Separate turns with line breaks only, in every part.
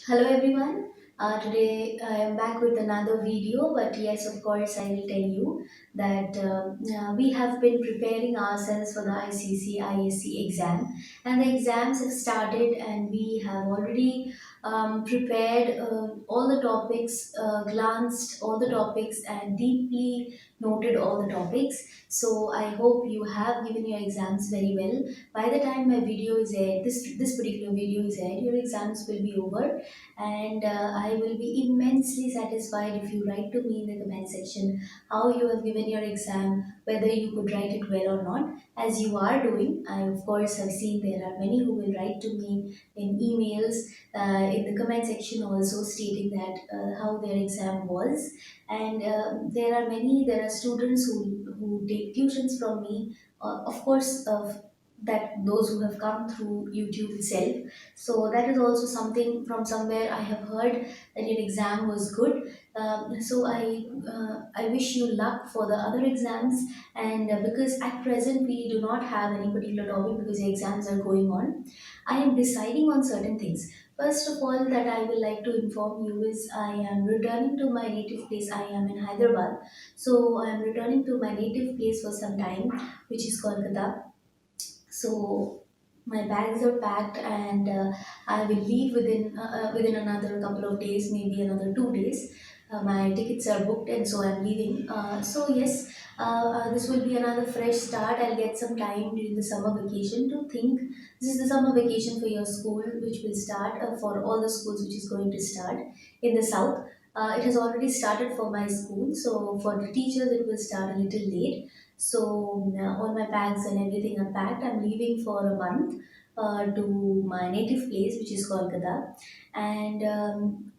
Hello everyone. Today I am back with another video, but yes, of course, I will tell you that we have been preparing ourselves for the ICC ISC exam, and the exams have started, and we have already prepared all the topics, glanced all the topics, and deeply noted all the topics. So I hope you have given your exams very well. By the time my video is aired, this particular video is aired, your exams will be over, and I will be immensely satisfied if you write to me in the comment section how you have given your exam, whether you could write it well or not, as you are doing. I, of course, have seen there are many who will write to me in emails, in the comment section also, stating that how their exam was. And there are students who take tuitions from me, of course, that those who have come through YouTube itself. So that is also something from somewhere I have heard that your exam was good. So I wish you luck for the other exams. And because at present we do not have any particular topic because the exams are going on, I am deciding on certain things. First of all, that I will like to inform you is I am returning to my native place. I am in Hyderabad, so I am returning to my native place for some time, which is Kolkata. So my bags are packed, and I will leave within another couple of days, maybe another 2 days. My tickets are booked, and so I'm leaving. So yes, this will be another fresh start. I'll get some time during the summer vacation to think. This is the summer vacation for your school, which will start for all the schools, which is going to start in the south. It has already started for my school, so for the teachers, it will start a little late. So all my bags and everything are packed. I'm leaving for a month to my native place, which is Kolkata. And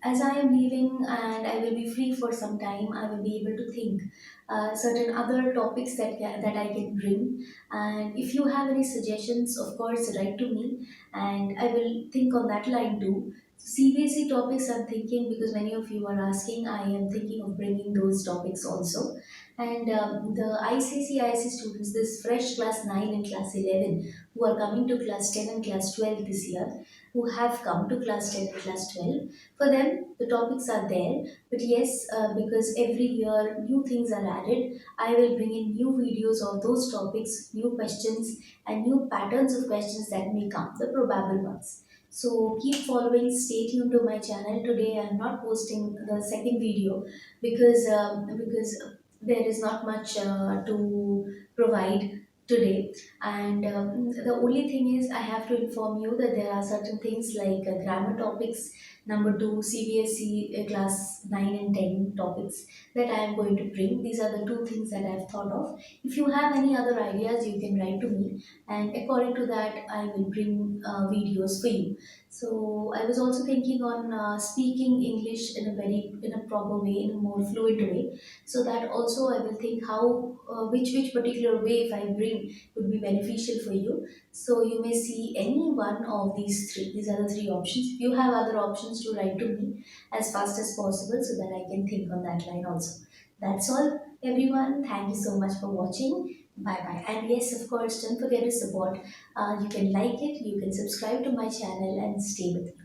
as I am leaving and I will be free for some time, I will be able to think certain other topics that I can bring. And if you have any suggestions, of course, write to me, and I will think on that line too. CBSE topics I'm thinking, because many of you are asking, I am thinking of bringing those topics also. And the ICC students, this fresh class 9 and class 11, who are coming to class 10 and class 12 this year, who have come to class 10 and class 12, for them, the topics are there. But yes, because every year new things are added, I will bring in new videos of those topics, new questions, and new patterns of questions that may come, the probable ones. So keep following, stay tuned to my channel. Today I'm not posting the second video because there is not much to provide today. And the only thing is, I have to inform you that there are certain things like grammar topics, number two, CBSE class 9 and 10 topics that I am going to bring. These are the two things that I've thought of. If you have any other ideas, you can write to me, and according to that, I will bring videos for you. So I was also thinking on speaking English in a proper way, in a more fluent way, so that also I will think how which particular way if I bring would be beneficial for you. So you may see any one of these three. These are the three options. If you have other options, to write to me as fast as possible so that I can think on that line also. That's all, everyone. Thank you so much for watching. Bye bye. And yes, of course, don't forget to support. You can like it, you can subscribe to my channel, and stay with me.